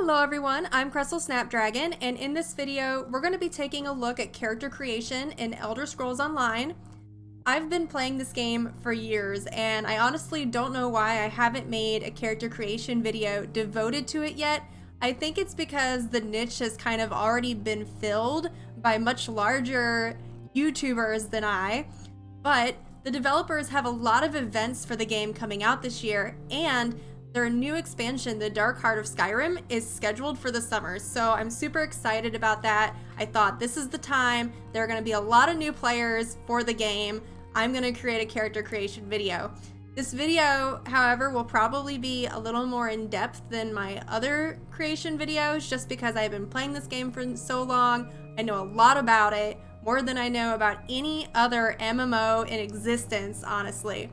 Hello everyone, I'm Crystal Snapdragon, and in this video we're going to be taking a look at character creation in Elder Scrolls Online. I've been playing this game for years, and I honestly don't know why I haven't made a character creation video devoted to it yet. I think it's because the niche has kind of already been filled by much larger YouTubers than I, but the developers have a lot of events for the game coming out this year, and their new expansion, The Dark Heart of Skyrim, is scheduled for the summer, so I'm super excited about that. I thought this is the time. There are going to be a lot of new players for the game. I'm going to create a character creation video. This video, however, will probably be a little more in-depth than my other creation videos, just because I've been playing this game for so long. I know a lot about it, more than I know about any other MMO in existence, honestly.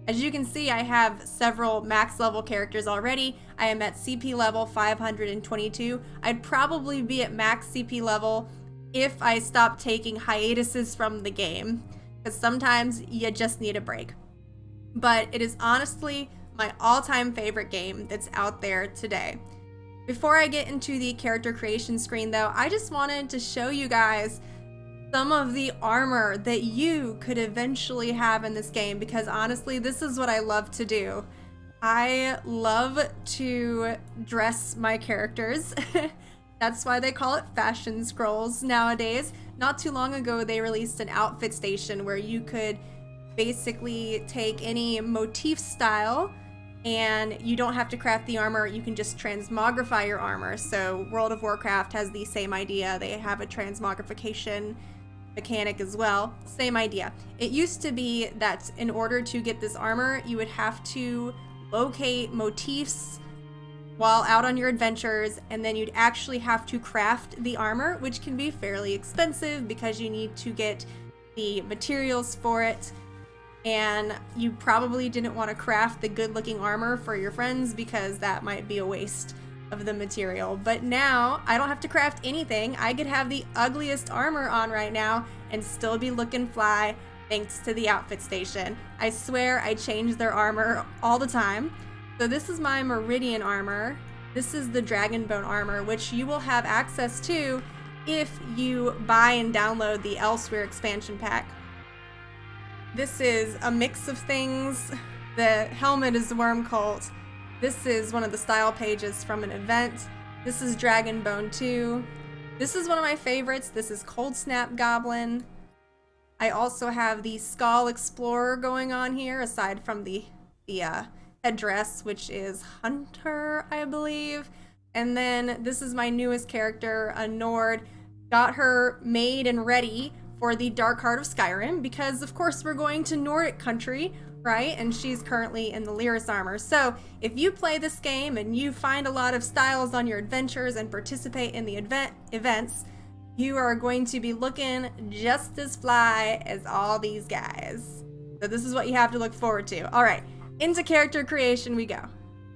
As you can see, I have several max level characters already. I am at CP level 522. I'd probably be at max CP level if I stopped taking hiatuses from the game, because sometimes you just need a break. But it is honestly my all-time favorite game that's out there today. Before I get into the character creation screen though, I just wanted to show you guys some of the armor that you could eventually have in this game, because honestly, this is what I love to do. I love to dress my characters. That's why they call it fashion scrolls nowadays. Not too long ago, they released an outfit station where you could basically take any motif style and you don't have to craft the armor, you can just transmogrify your armor. So World of Warcraft has the same idea. They have a transmogrification mechanic as well. Same idea. It used to be that in order to get this armor, you would have to locate motifs while out on your adventures, and then you'd actually have to craft the armor, which can be fairly expensive because you need to get the materials for it. And you probably didn't want to craft the good looking armor for your friends because that might be a waste of the material. But now I don't have to craft anything. I could have the ugliest armor on right now and still be looking fly thanks to the outfit station. I swear I change their armor all the time. So this is my Meridian armor. This is the Dragonbone armor, which you will have access to if you buy and download the Elsewhere expansion pack. This is a mix of things. The helmet is the Worm Cult. This is one of the style pages from an event. This is Dragonbone 2. This is one of my favorites. This is Cold Snap Goblin. I also have the Skull Explorer going on here, aside from the headdress, which is Hunter, I believe. And then this is my newest character, a Nord. Got her made and ready for the Dark Heart of Skyrim, because of course we're going to Nordic country, right? And she's currently in the Lyris armor. So if you play this game and you find a lot of styles on your adventures and participate in the events, you are going to be looking just as fly as all these guys. So this is what you have to look forward to. All right, into character creation we go.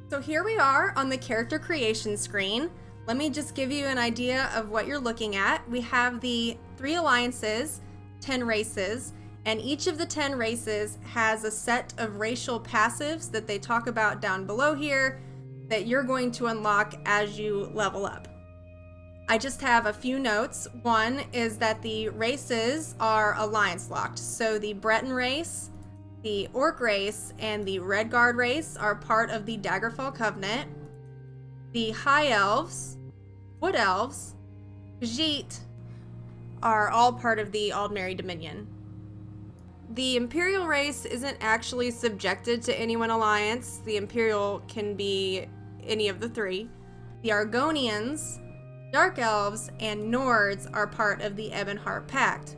So here we are on the character creation screen. Let me just give you an idea of what you're looking at. We have the 3 alliances, 10 races, and each of the 10 races has a set of racial passives that they talk about down below here that you're going to unlock as you level up. I just have a few notes. One is that the races are alliance locked. So the Breton race, the Orc race, and the Redguard race are part of the Daggerfall Covenant. The High Elves, Wood Elves, Khajiit are all part of the Aldmeri Dominion. The Imperial race isn't actually subjected to any one alliance. The Imperial can be any of the 3. The Argonians, Dark Elves, and Nords are part of the Ebonheart Pact.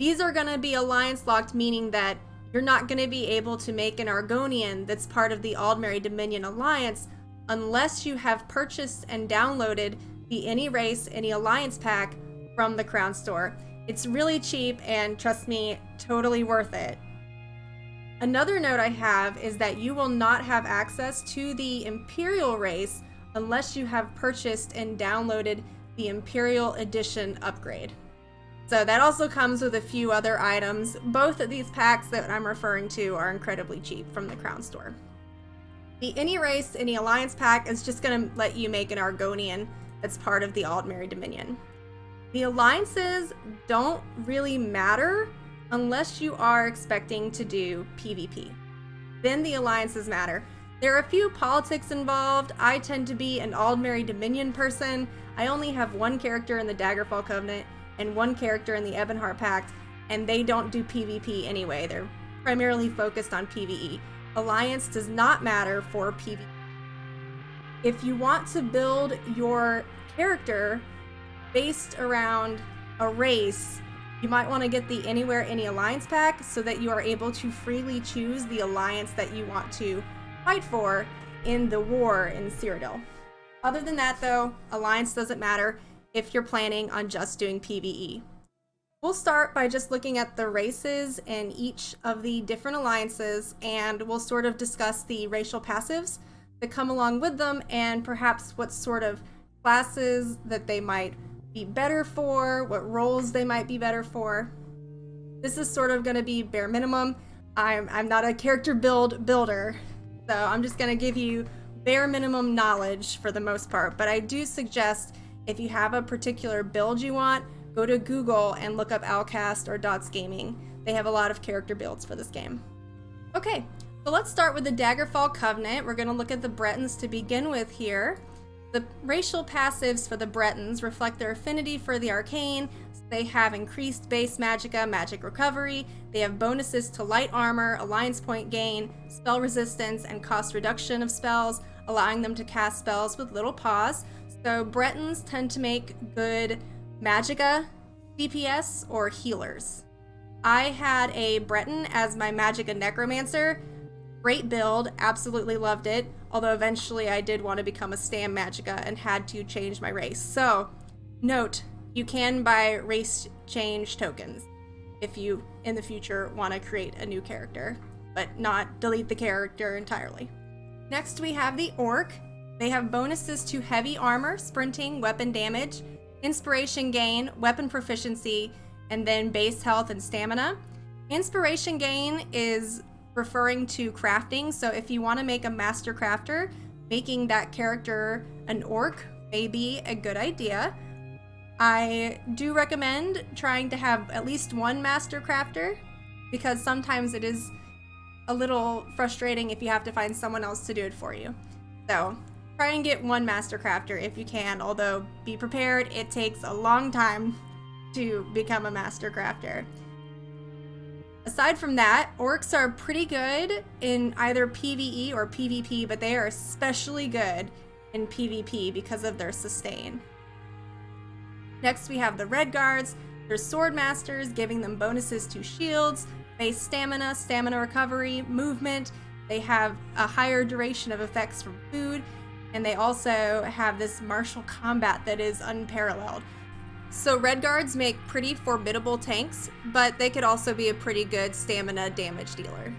These are going to be alliance locked, meaning that you're not going to be able to make an Argonian that's part of the Aldmeri Dominion alliance unless you have purchased and downloaded the Any Race, Any Alliance pack from the Crown Store. It's really cheap and, trust me, totally worth it. Another note I have is that you will not have access to the Imperial race unless you have purchased and downloaded the Imperial Edition upgrade. So that also comes with a few other items. Both of these packs that I'm referring to are incredibly cheap from the Crown Store. The any race, any alliance pack is just going to let you make an Argonian that's part of the Aldmeri Dominion. The alliances don't really matter unless you are expecting to do PvP. Then the alliances matter. There are a few politics involved. I tend to be an Aldmeri Dominion person. I only have one character in the Daggerfall Covenant and one character in the Ebonheart Pact, and they don't do PvP anyway. They're primarily focused on PvE. Alliance does not matter for PvE. If you want to build your character based around a race, you might want to get the Anywhere Any Alliance pack so that you are able to freely choose the alliance that you want to fight for in the war in Cyrodiil. Other than that though, alliance doesn't matter if you're planning on just doing PvE. We'll start by just looking at the races in each of the different alliances, and we'll sort of discuss the racial passives that come along with them and perhaps what sort of classes that they might be better for, what roles they might be better for. This is sort of going to be bare minimum. I'm not a character builder, so I'm just going to give you bare minimum knowledge for the most part, but I do suggest if you have a particular build you want, go to Google and look up Alcast or Dots Gaming. They have a lot of character builds for this game. Okay, so let's start with the Daggerfall Covenant. We're going to look at the Bretons to begin with here. The racial passives for the Bretons reflect their affinity for the arcane. They have increased base magicka, magic recovery. They have bonuses to light armor, alliance point gain, spell resistance, and cost reduction of spells, allowing them to cast spells with little pause. So Bretons tend to make good magicka, DPS, or healers. I had a Breton as my magicka necromancer. Great build, absolutely loved it, although eventually I did want to become a Stam magicka and had to change my race. So, note, you can buy race change tokens if you, in the future, want to create a new character, but not delete the character entirely. Next we have the Orc. They have bonuses to heavy armor, sprinting, weapon damage, inspiration gain, weapon proficiency, and then base health and stamina. Inspiration gain is referring to crafting, so if you want to make a master crafter, making that character an orc may be a good idea. I do recommend trying to have at least one master crafter, because sometimes it is a little frustrating if you have to find someone else to do it for you. So try and get one master crafter if you can, although be prepared, it takes a long time to become a master crafter. Aside from that, orcs are pretty good in either PvE or PvP, but they are especially good in PvP because of their sustain. Next we have the Red Guards. They're sword masters, giving them bonuses to shields, base stamina, stamina recovery, movement. They have a higher duration of effects from food, and they also have this martial combat that is unparalleled. So Red Guards make pretty formidable tanks, but they could also be a pretty good stamina damage dealer.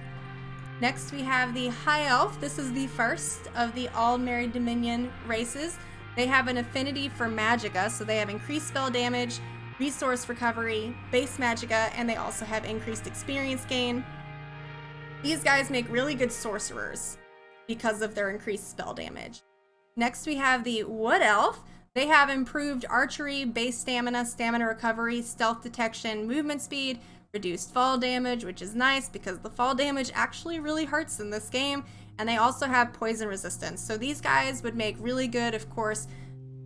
Next we have the High Elf. This is the first of the Aldmeri Dominion races. They have an affinity for magicka, so they have increased spell damage, resource recovery, base magicka, and they also have increased experience gain. These guys make really good sorcerers because of their increased spell damage. Next we have the Wood Elf. They have improved archery, base stamina, stamina recovery, stealth detection, movement speed, reduced fall damage, which is nice because the fall damage actually really hurts in this game, and they also have poison resistance. So these guys would make really good, of course,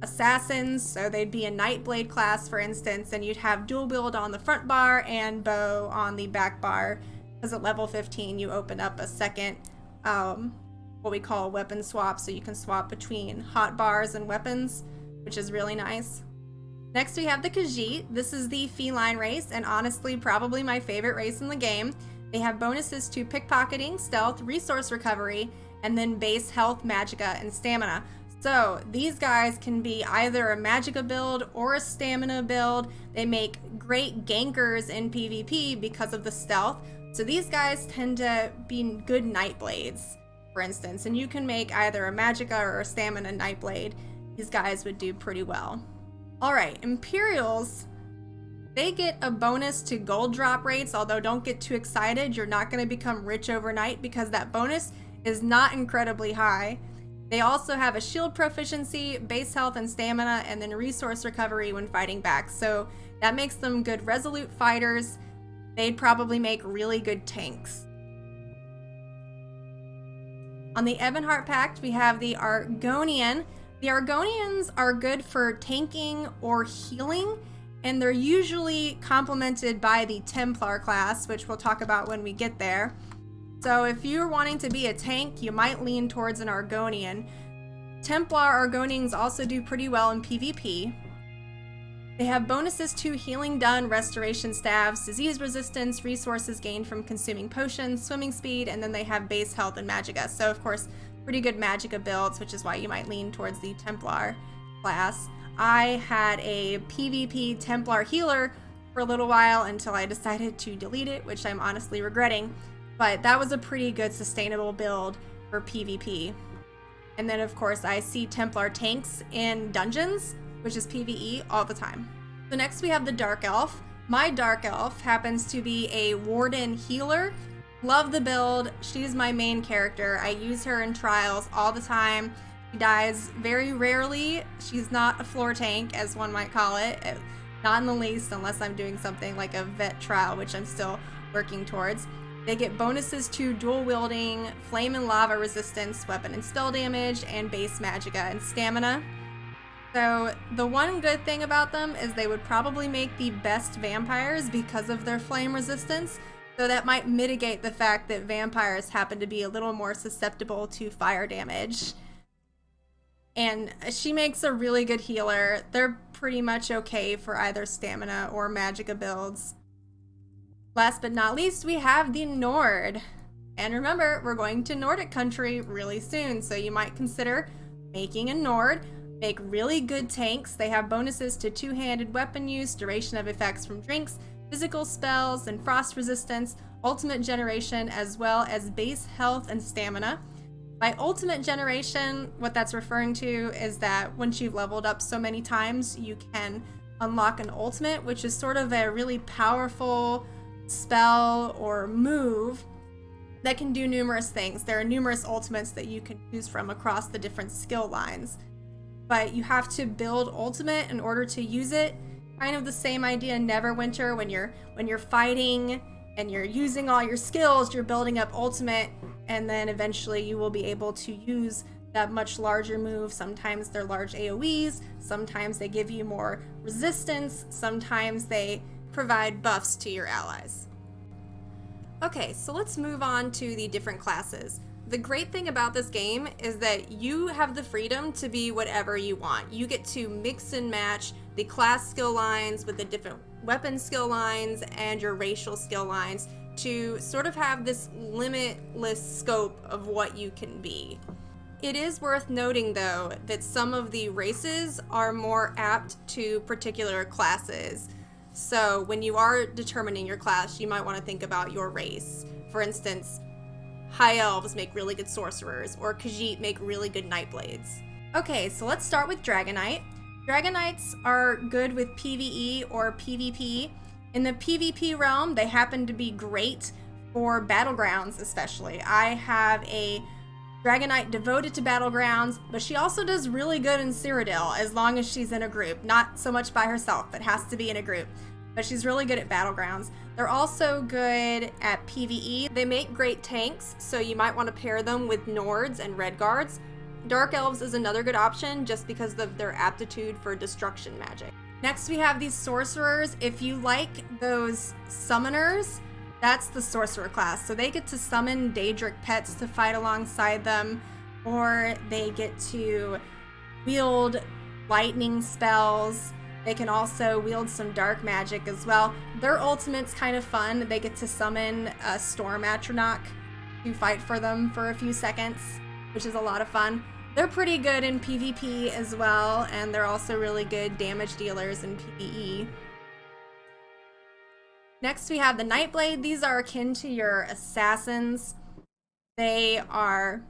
assassins, so they'd be a Nightblade class, for instance, and you'd have dual wield on the front bar and bow on the back bar, because at level 15 you open up a second, what we call a weapon swap, so you can swap between hot bars and weapons, which is really nice. Next we have the Khajiit. This is the feline race, and honestly probably my favorite race in the game. They have bonuses to pickpocketing, stealth, resource recovery, and then base health, magicka, and stamina. So these guys can be either a magicka build or a stamina build. They make great gankers in PvP because of the stealth. So these guys tend to be good Nightblades, for instance, and you can make either a magicka or a stamina Nightblade. These guys would do pretty well. Alright, Imperials, they get a bonus to gold drop rates, although don't get too excited. You're not going to become rich overnight because that bonus is not incredibly high. They also have a shield proficiency, base health and stamina, and then resource recovery when fighting back. So that makes them good resolute fighters. They'd probably make really good tanks. On the Ebonheart Pact, we have the Argonian. The Argonians are good for tanking or healing, and they're usually complemented by the Templar class, which we'll talk about when we get there. So if you're wanting to be a tank, you might lean towards an Argonian. Templar Argonians also do pretty well in PvP. They have bonuses to healing done, restoration staves, disease resistance, resources gained from consuming potions, swimming speed, and then they have base health and magicka. So of course, pretty good magicka builds, which is why you might lean towards the Templar class. I had a PvP Templar healer for a little while until I decided to delete it, which I'm honestly regretting, but that was a pretty good sustainable build for PvP. And then of course I see Templar tanks in dungeons, which is PvE, all the time. So next we have the Dark Elf. My Dark Elf happens to be a Warden healer. Love the build. She's my main character. I use her in trials all the time. She dies very rarely. She's not a floor tank, as one might call it. Not in the least, unless I'm doing something like a vet trial, which I'm still working towards. They get bonuses to dual wielding, flame and lava resistance, weapon and spell damage, and base magicka and stamina. So the one good thing about them is they would probably make the best vampires because of their flame resistance. So that might mitigate the fact that vampires happen to be a little more susceptible to fire damage. And she makes a really good healer. They're pretty much okay for either stamina or magicka builds. Last but not least, we have the Nord. And remember, we're going to Nordic country really soon, so you might consider making a Nord. Make really good tanks. They have bonuses to two-handed weapon use, duration of effects from drinks, physical spells, and frost resistance, ultimate generation, as well as base health and stamina. By ultimate generation, what that's referring to is that once you've leveled up so many times, you can unlock an ultimate, which is sort of a really powerful spell or move that can do numerous things. There are numerous ultimates that you can choose from across the different skill lines, but you have to build ultimate in order to use it. Kind of the same idea in Neverwinter. When you're fighting and you're using all your skills, you're building up ultimate, and then eventually you will be able to use that much larger move. Sometimes they're large AoEs, sometimes they give you more resistance, sometimes they provide buffs to your allies. Okay, so let's move on to the different classes. The great thing about this game is that you have the freedom to be whatever you want. You get to mix and match the class skill lines with the different weapon skill lines and your racial skill lines to sort of have this limitless scope of what you can be. It is worth noting, though, that some of the races are more apt to particular classes. So when you are determining your class, you might want to think about your race. For instance, High Elves make really good sorcerers, or Khajiit make really good Nightblades. Okay, so let's start with Dragonite. Dragonites are good with PvE or PvP. In the PvP realm, they happen to be great for Battlegrounds especially. I have a Dragonite devoted to Battlegrounds, but she also does really good in Cyrodiil as long as she's in a group. Not so much by herself, but has to be in a group. But she's really good at Battlegrounds. They're also good at PvE. They make great tanks, so you might want to pair them with Nords and Redguards. Dark Elves is another good option just because of their aptitude for destruction magic. Next we have these sorcerers. If you like those summoners, that's the sorcerer class. So they get to summon Daedric pets to fight alongside them, or they get to wield lightning spells. They can also wield some dark magic as well. Their ultimate's kind of fun. They get to summon a Storm Atronach to fight for them for a few seconds, which is a lot of fun. They're pretty good in PvP as well, and they're also really good damage dealers in PvE. Next we have the Nightblade. These are akin to your assassins. They are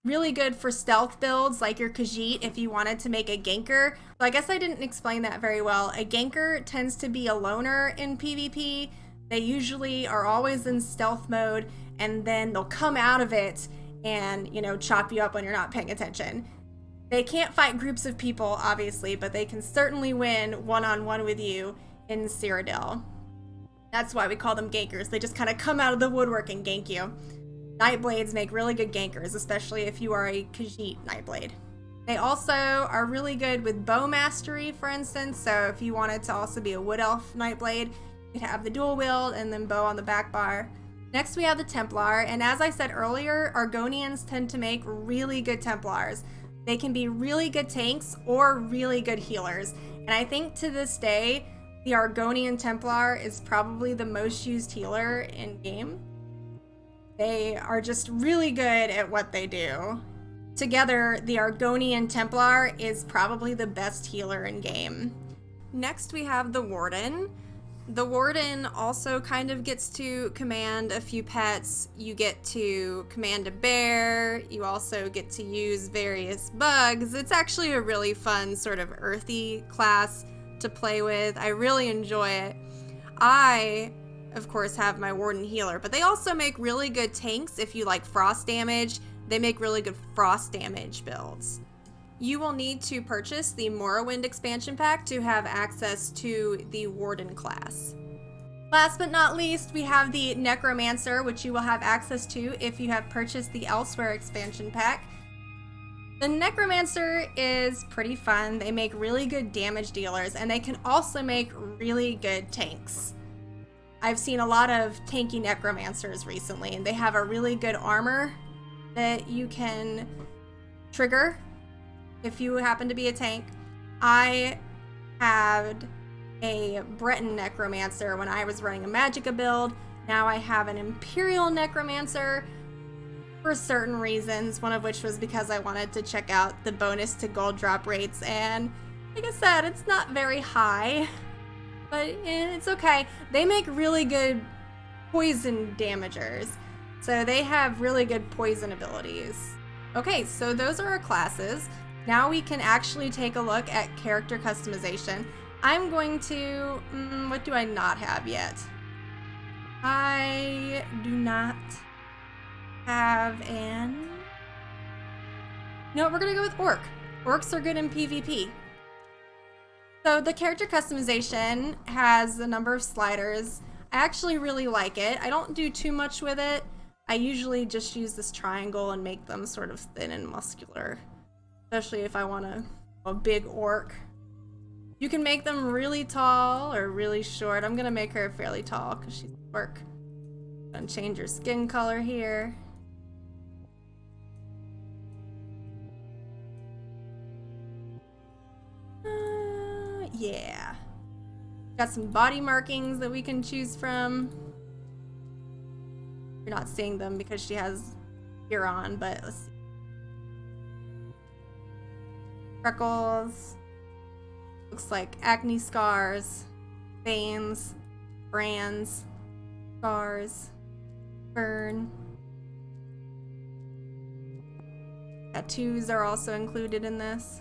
really good for stealth builds like your Khajiit if you wanted to make a ganker. So I guess I didn't explain that very well. A ganker tends to be a loner in PvP. They usually are always in stealth mode, and then they'll come out of it and, you know, chop you up when you're not paying attention. They can't fight groups of people, obviously, but they can certainly win one-on-one with you in Cyrodiil. That's why we call them gankers. They just kind of come out of the woodwork and gank you. Nightblades make really good gankers, especially if you are a Khajiit Nightblade. They also are really good with bow mastery, for instance, so if you wanted to also be a Wood Elf Nightblade, you could have the dual wield and then bow on the back bar. Next we have the Templar, and as I said earlier, Argonians tend to make really good Templars. They can be really good tanks or really good healers, and I think to this day, the Argonian Templar is probably the most used healer in game. They are just really good at what they do. Together, the Argonian Templar is probably the best healer in game. Next we have the Warden. The Warden also kind of gets to command a few pets. You get to command a bear. You also get to use various bugs. It's actually a really fun sort of earthy class to play with. I really enjoy it. I, of course, have my Warden healer, but they also make really good tanks if you like frost damage. They make really good frost damage builds. You will need to purchase the Morrowind expansion pack to have access to the Warden class. Last but not least, we have the Necromancer, which you will have access to if you have purchased the Elsewhere expansion pack. The Necromancer is pretty fun. They make really good damage dealers, and they can also make really good tanks. I've seen a lot of tanky Necromancers recently, and they have a really good armor that you can trigger if you happen to be a tank. I had a Breton Necromancer when I was running a Magicka build. Now I have an Imperial Necromancer for certain reasons, one of which was because I wanted to check out the bonus to gold drop rates, and like I said, it's not very high, but it's okay. They make really good poison damagers, so they have really good poison abilities. Okay, so those are our classes. Now we can actually take a look at character customization. I'm going to, what do I not have yet? I do not have an, no, we're gonna go with Orc. Orcs are good in PvP. So the character customization has a number of sliders. I actually really like it. I don't do too much with it. I usually just use this triangle and make them sort of thin and muscular, especially if I want a big orc. You can make them really tall or really short. I'm gonna make her fairly tall because she's an orc. Gonna change her skin color here. Yeah. Got some body markings that we can choose from. You're not seeing them because she has gear on, but let's see. Freckles. Looks like acne scars, veins, brands, scars, burn. Tattoos are also included in this.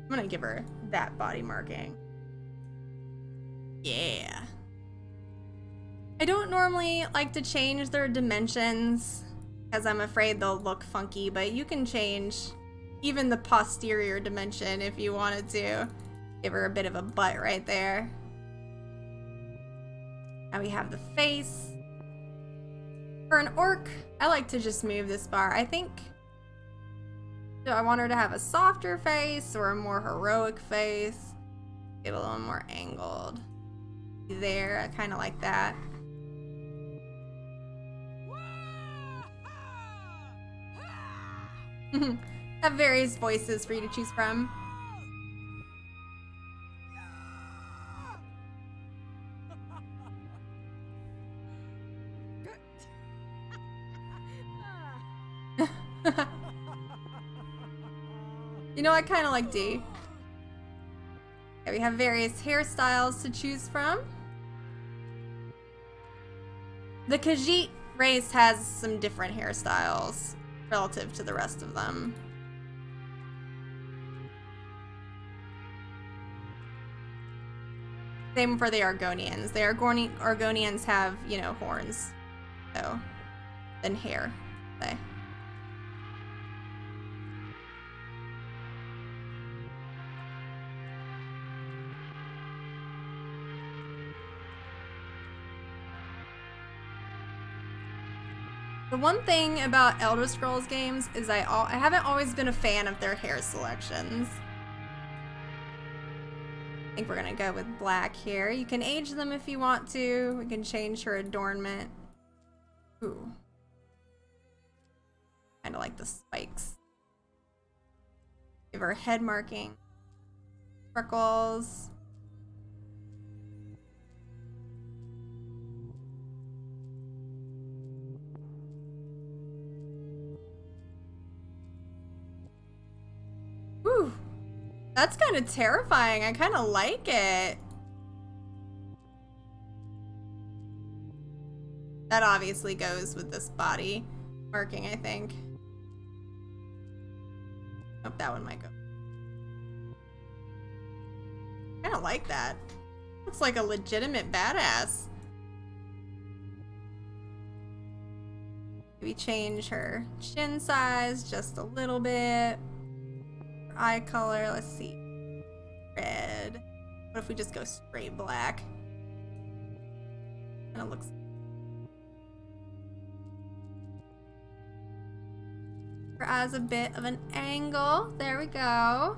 I'm gonna give her that body marking. Yeah. I don't normally like to change their dimensions because I'm afraid they'll look funky, but you can change even the posterior dimension if you wanted to. Give her a bit of a butt right there. Now we have the face. For an orc, I like to just move this bar. I think, do I want her to have a softer face or a more heroic face? Get a little more angled. There, I kind of like that. Have various voices for you to choose from. You know, I kind of like D. Okay, we have various hairstyles to choose from. The Khajiit race has some different hairstyles relative to the rest of them. Same for the Argonians. The Argonians have, you know, horns. So, and hair, say. The one thing about Elder Scrolls games is I haven't always been a fan of their hair selections. I think we're gonna go with black here. You can age them if you want to. We can change her adornment. Ooh. Kinda like the spikes. Give her head marking. Freckles. Whew. That's kind of terrifying. I kind of like it. That obviously goes with this body marking, I think. Oh, that one might go. I kind of like that. Looks like a legitimate badass. Maybe change her chin size just a little bit. Eye color, let's see. Red. What if we just go straight black? Kinda looks. Her eyes a bit of an angle. There we go.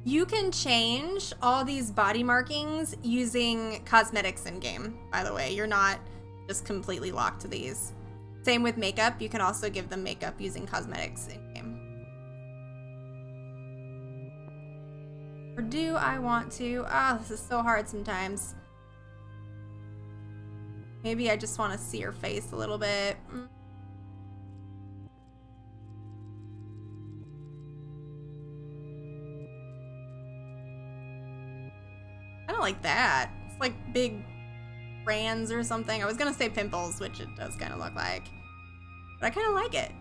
You can change all these body markings using cosmetics in game, by the way. You're not just completely locked to these. Same with makeup. You can also give them makeup using cosmetics in-game. Or do I want to? Ah, this is so hard sometimes. Maybe I just want to see her face a little bit. I don't like that. It's like big brands or something. I was gonna say pimples, which it does kind of look like, but I kind of like it.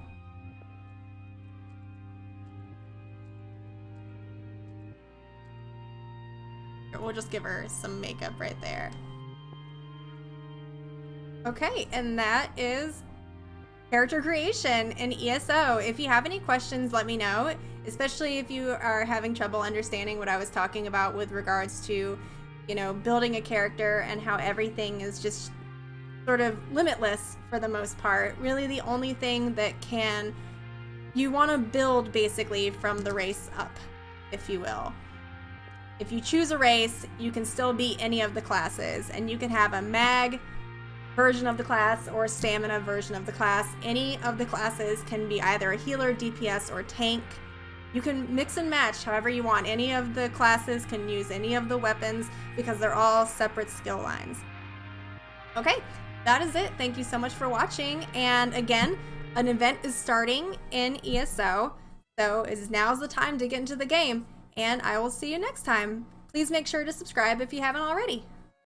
We'll just give her some makeup right there. Okay, and that is character creation in ESO. If you have any questions, let me know, especially if you are having trouble understanding what I was talking about with regards to, you know, building a character and how everything is just sort of limitless for the most part. Really the only thing that you want to build basically from the race up, if you will. If you choose a race, you can still be any of the classes, and you can have a mag version of the class or a stamina version of the class. Any of the classes can be either a healer, DPS, or tank. You can mix and match however you want. Any of the classes can use any of the weapons because they're all separate skill lines. Okay, that is it. Thank you so much for watching. And again, an event is starting in ESO, so now's the time to get into the game, and I will see you next time. Please make sure to subscribe if you haven't already.